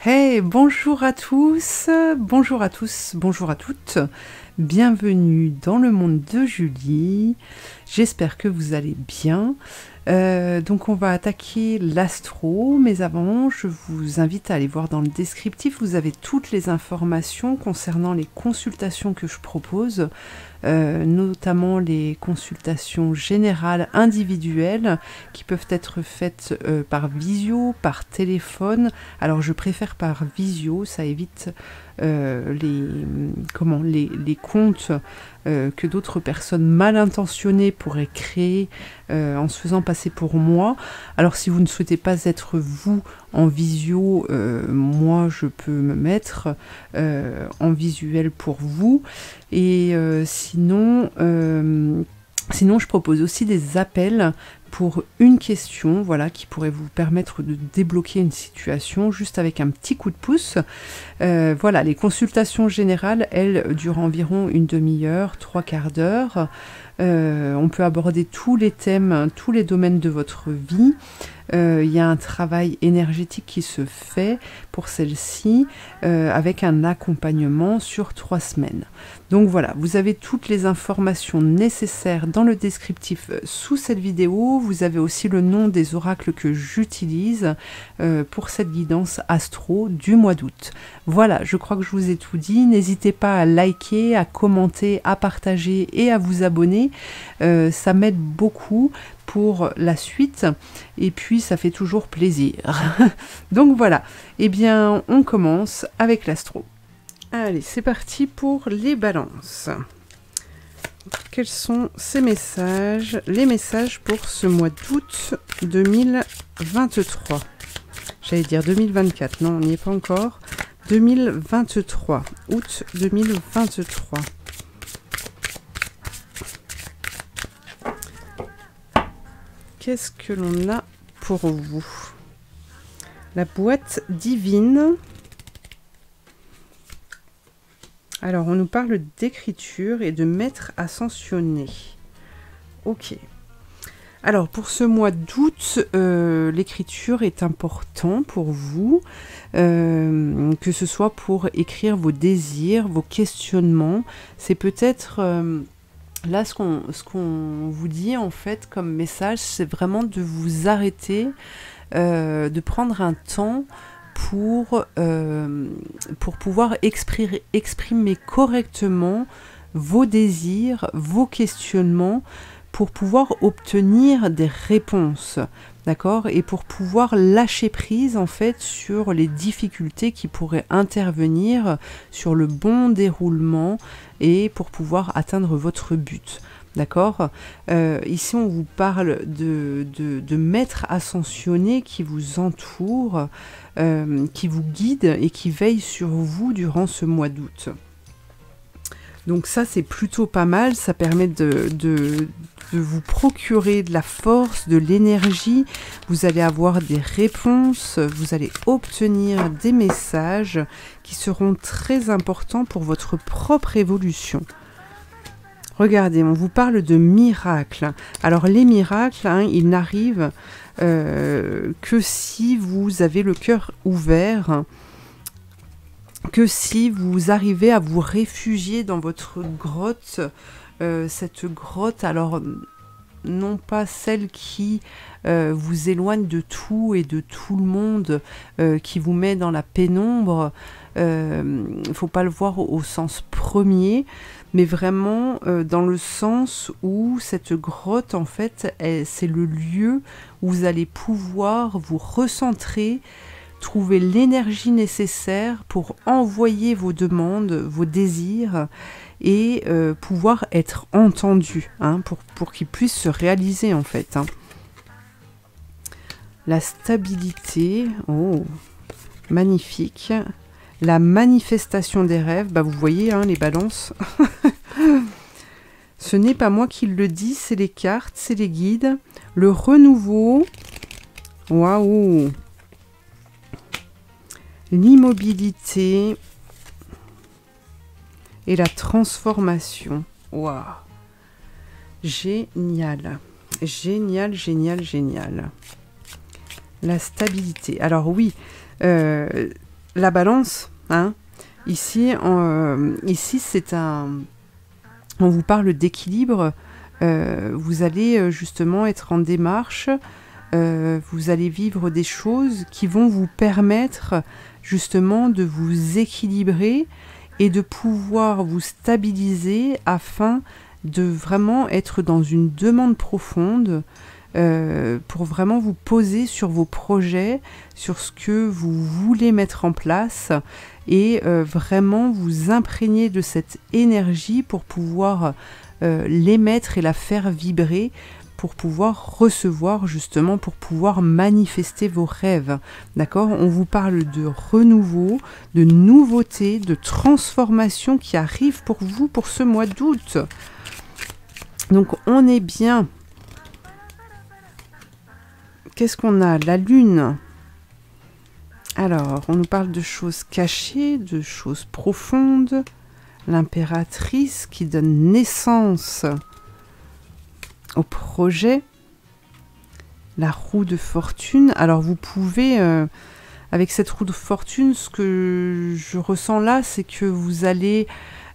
Hey, bonjour à tous, bonjour à tous, bonjour à toutes. Bienvenue dans le monde de Julie. J'espère que vous allez bien. Donc on va attaquer l'astro, mais avant je vous invite à aller voir dans le descriptif, vous avez toutes les informations concernant les consultations que je propose, notamment les consultations générales individuelles qui peuvent être faites par visio, par téléphone. Alors je préfère par visio, ça évite les comptes que d'autres personnes mal intentionnées pourraient créer en se faisant passer pour moi. Alors si vous ne souhaitez pas être vous en visio, moi je peux me mettre en visuel pour vous. Et sinon je propose aussi des appels pour une question, voilà, qui pourrait vous permettre de débloquer une situation juste avec un petit coup de pouce. Voilà, les consultations générales, elles, durent environ une demi-heure, 3/4 d'heure. On peut aborder tous les thèmes, tous les domaines de votre vie. Il y a un travail énergétique qui se fait pour celle-ci avec un accompagnement sur 3 semaines. Donc voilà, vous avez toutes les informations nécessaires dans le descriptif sous cette vidéo. Vous avez aussi le nom des oracles que j'utilise pour cette guidance astro du mois d'août. Voilà, je crois que je vous ai tout dit. N'hésitez pas à liker, à commenter, à partager et à vous abonner. Ça m'aide beaucoup pour la suite et puis ça fait toujours plaisir. Donc voilà, eh bien on commence avec l'astro. Allez, c'est parti pour les balances. Quels sont ces messages? Les messages pour ce mois d'août 2023. J'allais dire 2024, non, on n'y est pas encore. 2023, août 2023. Qu'est-ce que l'on a pour vous? La boîte divine. Alors, on nous parle d'écriture et de maître ascensionné. Ok. Alors, pour ce mois d'août, l'écriture est important pour vous, que ce soit pour écrire vos désirs, vos questionnements. C'est peut-être... Là, ce qu'on vous dit, en fait, comme message, c'est vraiment de vous arrêter, de prendre un temps pour pouvoir exprimer correctement vos désirs, vos questionnements, pour pouvoir obtenir des réponses, d'accord? Et pour pouvoir lâcher prise, en fait, sur les difficultés qui pourraient intervenir sur le bon déroulement et pour pouvoir atteindre votre but, d'accord? Ici, on vous parle de maîtres ascensionnés qui vous entourent, qui vous guident et qui veillent sur vous durant ce mois d'août. Donc ça, c'est plutôt pas mal, ça permet de vous procurer de la force, de l'énergie, vous allez avoir des réponses, vous allez obtenir des messages qui seront très importants pour votre propre évolution. Regardez, on vous parle de miracles. Alors les miracles, hein, ils n'arrivent que si vous avez le cœur ouvert, que si vous arrivez à vous réfugier dans votre grotte, cette grotte, alors non pas celle qui vous éloigne de tout et de tout le monde, qui vous met dans la pénombre, il ne faut pas le voir au sens premier, mais vraiment dans le sens où cette grotte, en fait, c'est le lieu où vous allez pouvoir vous recentrer, trouver l'énergie nécessaire pour envoyer vos demandes, vos désirs et pouvoir être entendu, hein, pour qu'ils puissent se réaliser, en fait. Hein. La stabilité, oh, magnifique. La manifestation des rêves, bah vous voyez, hein, les balances. Ce n'est pas moi qui le dis, c'est les cartes, c'est les guides. Le renouveau, waouh. L'immobilité et la transformation. Waouh! Génial. Génial, génial, génial. La stabilité. Alors oui, la balance, hein, ici, ici c'est un... On vous parle d'équilibre. Vous allez justement être en démarche. Vous allez vivre des choses qui vont vous permettre justement de vous équilibrer et de pouvoir vous stabiliser afin de vraiment être dans une demande profonde pour vraiment vous poser sur vos projets, sur ce que vous voulez mettre en place et vraiment vous imprégner de cette énergie pour pouvoir l'émettre et la faire vibrer, pour pouvoir recevoir justement, pour pouvoir manifester vos rêves. D'accord? On vous parle de renouveau, de nouveauté, de transformation qui arrive pour vous pour ce mois d'août. Donc on est bien. Qu'est-ce qu'on a? La lune. Alors, on nous parle de choses cachées, de choses profondes. L'impératrice qui donne naissance au projet. La roue de fortune. Alors, vous pouvez, avec cette roue de fortune, ce que je ressens là, c'est que vous allez...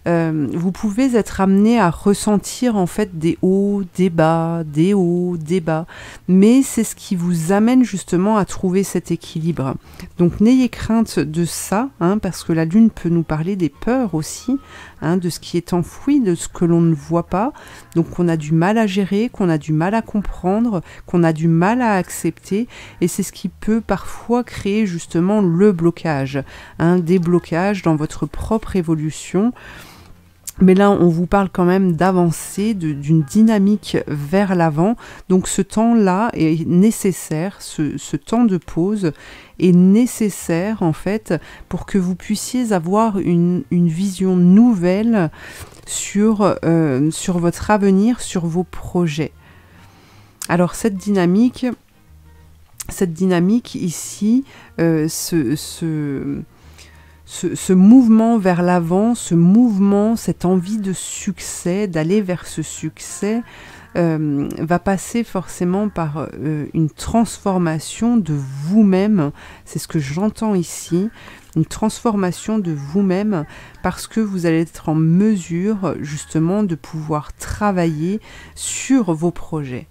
vous pouvez être amené à ressentir en fait des hauts, des bas, des hauts, des bas, mais c'est ce qui vous amène justement à trouver cet équilibre. Donc n'ayez crainte de ça, hein, parce que la lune peut nous parler des peurs aussi, hein, de ce qui est enfoui, de ce que l'on ne voit pas, donc qu'on a du mal à gérer, qu'on a du mal à comprendre, qu'on a du mal à accepter, et c'est ce qui peut parfois créer justement le blocage, hein, des blocages dans votre propre évolution. Mais là, on vous parle quand même d'avancer, d'une dynamique vers l'avant. Donc ce temps-là est nécessaire, ce temps de pause est nécessaire en fait pour que vous puissiez avoir une vision nouvelle sur votre avenir, sur vos projets. Alors cette dynamique ici, ce mouvement vers l'avant, ce mouvement, cette envie de succès, d'aller vers ce succès, va passer forcément par une transformation de vous-même. C'est ce que j'entends ici, une transformation de vous-même, parce que vous allez être en mesure justement de pouvoir travailler sur vos projets.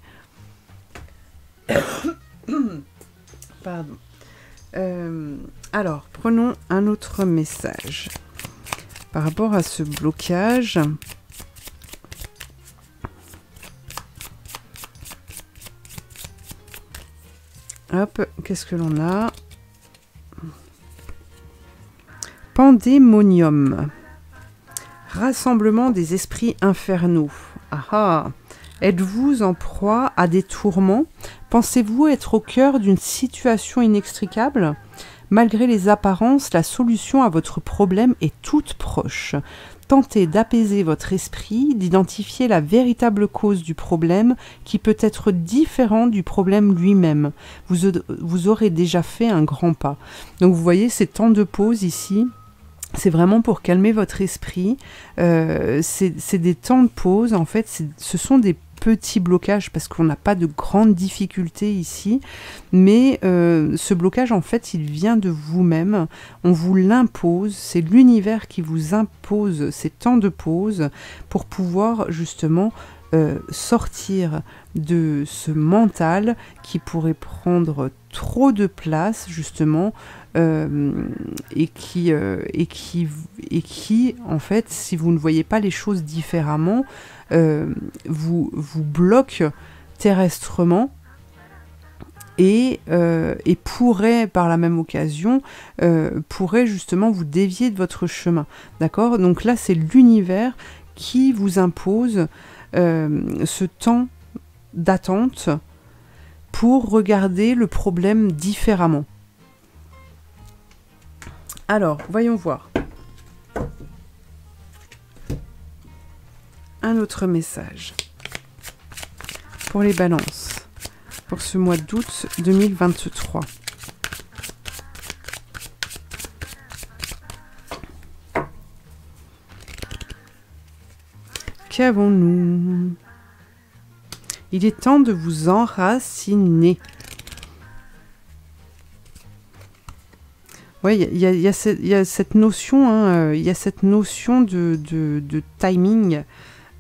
Pardon. Alors, prenons un autre message par rapport à ce blocage. Hop, qu'est-ce que l'on a? Pandémonium. Rassemblement des esprits infernaux. Ah ah! Êtes-vous en proie à des tourments? Pensez-vous être au cœur d'une situation inextricable? Malgré les apparences, la solution à votre problème est toute proche. Tentez d'apaiser votre esprit, d'identifier la véritable cause du problème qui peut être différent du problème lui-même. Vous aurez déjà fait un grand pas. Donc vous voyez ces temps de pause ici. C'est vraiment pour calmer votre esprit. C'est des temps de pause. En fait, ce sont des petits blocages parce qu'on n'a pas de grandes difficultés ici. Mais ce blocage, en fait, il vient de vous-même. On vous l'impose. C'est l'univers qui vous impose ces temps de pause pour pouvoir justement sortir de ce mental qui pourrait prendre trop de place justement et qui en fait, si vous ne voyez pas les choses différemment, vous bloque terrestrement et pourrait par la même occasion pourrait justement vous dévier de votre chemin, d'accord? Donc là c'est l'univers qui vous impose ce temps d'attente pour regarder le problème différemment. Alors, voyons voir. Un autre message pour les balances, pour ce mois d'août 2023. Qu'avons-nous? Il est temps de vous enraciner. Oui, il y a cette notion, hein, il y a cette notion de timing,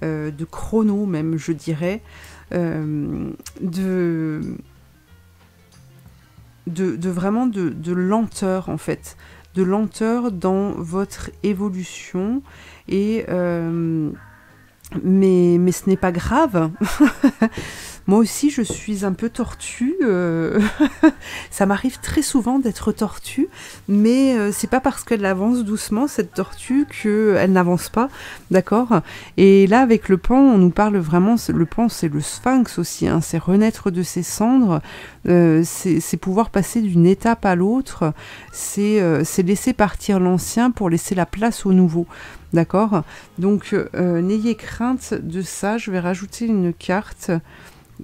de chrono même, je dirais, de vraiment de lenteur en fait, de lenteur dans votre évolution et mais ce n'est pas grave. Moi aussi, je suis un peu tortue. Ça m'arrive très souvent d'être tortue, mais c'est pas parce qu'elle avance doucement, cette tortue, qu'elle n'avance pas, d'accord? Et là, avec le pan, on nous parle vraiment, le pan, c'est le sphinx aussi, hein, c'est renaître de ses cendres, c'est pouvoir passer d'une étape à l'autre, c'est laisser partir l'ancien pour laisser la place au nouveau. D'accord? Donc, n'ayez crainte de ça. Je vais rajouter une carte.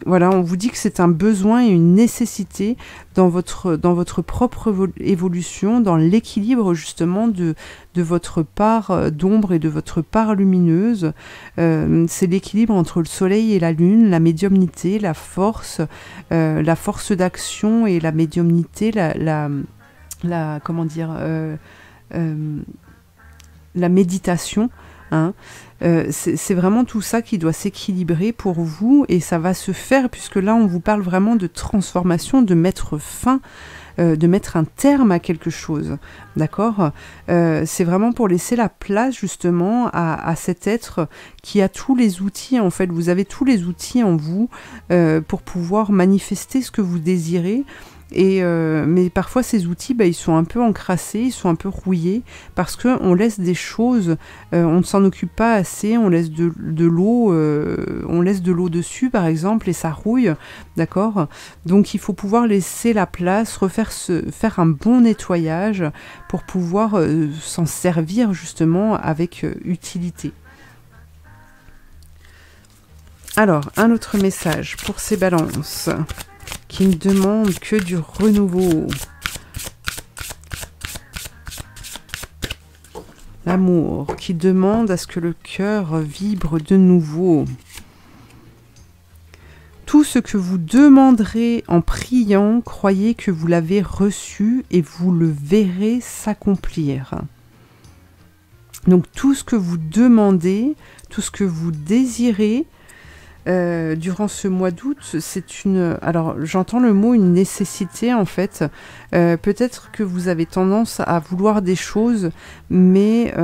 Voilà, on vous dit que c'est un besoin et une nécessité dans votre propre évolution, dans l'équilibre justement de votre part d'ombre et de votre part lumineuse. C'est l'équilibre entre le soleil et la lune, la médiumnité, la force d'action et la médiumnité, comment dire, la méditation, hein. C'est vraiment tout ça qui doit s'équilibrer pour vous et ça va se faire puisque là on vous parle vraiment de transformation, de mettre fin, de mettre un terme à quelque chose, d'accord? C'est vraiment pour laisser la place justement à cet être qui a tous les outils, en fait, vous avez tous les outils en vous pour pouvoir manifester ce que vous désirez. Mais parfois ces outils, ils sont un peu encrassés, ils sont un peu rouillés, parce qu'on laisse des choses, on ne s'en occupe pas assez, on laisse de l'eau dessus par exemple, et ça rouille, d'accord? Donc il faut pouvoir laisser la place, faire un bon nettoyage pour pouvoir s'en servir justement avec utilité. Alors, un autre message pour ces balances qui ne demandent que du renouveau. L'amour qui demande à ce que le cœur vibre de nouveau. Tout ce que vous demanderez en priant, croyez que vous l'avez reçu et vous le verrez s'accomplir. Donc tout ce que vous demandez, tout ce que vous désirez, durant ce mois d'août, c'est une... Alors, j'entends le mot une nécessité, en fait. Peut-être que vous avez tendance à vouloir des choses, mais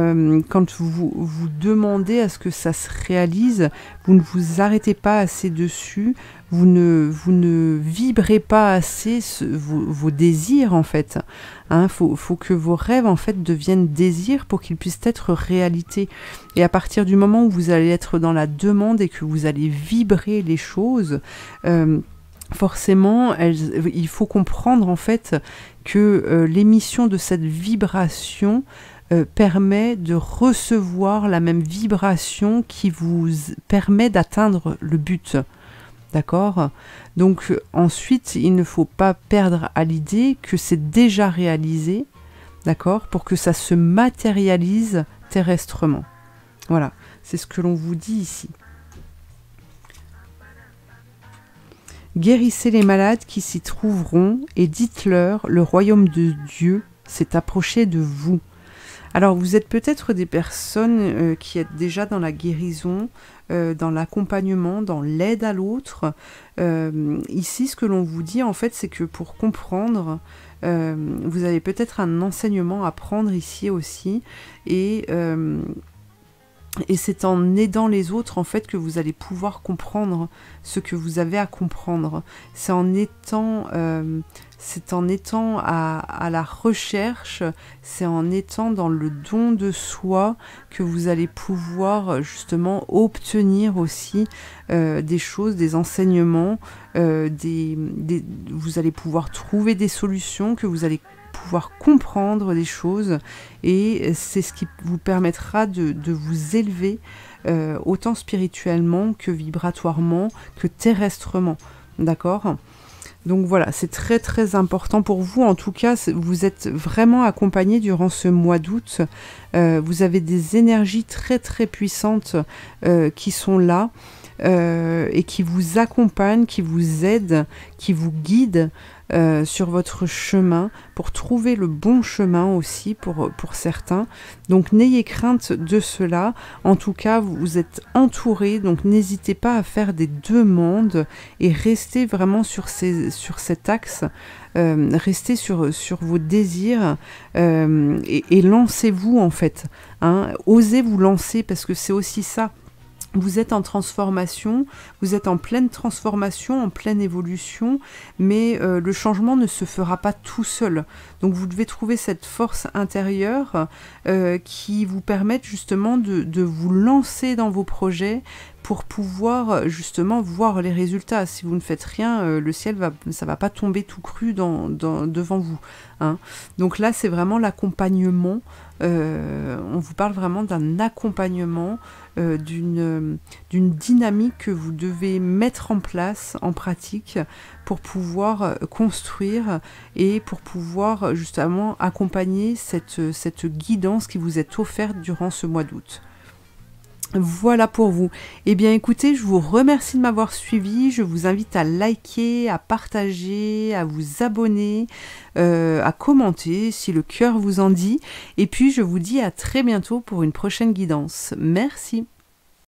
quand vous demandez à ce que ça se réalise, vous ne vous arrêtez pas assez dessus, vous ne vibrez pas assez vos désirs, en fait. Hein, faut que vos rêves, en fait, deviennent désirs pour qu'ils puissent être réalité. Et à partir du moment où vous allez être dans la demande et que vous allez vibrer les choses, forcément, il faut comprendre, en fait, que l'émission de cette vibration permet de recevoir la même vibration qui vous permet d'atteindre le but. D'accord? Donc ensuite, il ne faut pas perdre à l'idée que c'est déjà réalisé, d'accord? Pour que ça se matérialise terrestrement. Voilà, c'est ce que l'on vous dit ici. Guérissez les malades qui s'y trouveront et dites-leur, le royaume de Dieu s'est approché de vous. Alors, vous êtes peut-être des personnes qui êtes déjà dans la guérison, dans l'accompagnement, dans l'aide à l'autre. Ici, ce que l'on vous dit, en fait, c'est que pour comprendre, vous avez peut-être un enseignement à prendre ici aussi. Et c'est en aidant les autres, en fait, que vous allez pouvoir comprendre ce que vous avez à comprendre. C'est en étant à la recherche, c'est en étant dans le don de soi que vous allez pouvoir justement obtenir aussi des choses, des enseignements, vous allez pouvoir trouver des solutions, que vous allez pouvoir comprendre des choses, et c'est ce qui vous permettra de vous élever autant spirituellement que vibratoirement, que terrestrement, d'accord? Donc voilà, c'est très très important pour vous. En tout cas, vous êtes vraiment accompagné durant ce mois d'août. Vous avez des énergies très très puissantes qui sont là et qui vous accompagnent, qui vous aident, qui vous guident. sur votre chemin, pour trouver le bon chemin aussi pour certains. Donc n'ayez crainte de cela. En tout cas, vous êtes entouré, donc n'hésitez pas à faire des demandes et restez vraiment sur cet axe. Restez sur vos désirs et lancez-vous en fait. Hein. Osez vous lancer parce que c'est aussi ça. Vous êtes en transformation, vous êtes en pleine transformation, en pleine évolution, mais le changement ne se fera pas tout seul. Donc vous devez trouver cette force intérieure qui vous permette justement de vous lancer dans vos projets pour pouvoir justement voir les résultats. Si vous ne faites rien, le ciel ça va pas tomber tout cru devant vous. Hein. Donc là, c'est vraiment l'accompagnement. On vous parle vraiment d'un accompagnement, d'une dynamique que vous devez mettre en place, en pratique, pour pouvoir construire et pour pouvoir justement accompagner cette guidance qui vous est offerte durant ce mois d'août. Voilà pour vous. Eh bien écoutez, je vous remercie de m'avoir suivi. Je vous invite à liker, à partager, à vous abonner, à commenter si le cœur vous en dit. Et puis je vous dis à très bientôt pour une prochaine guidance. Merci.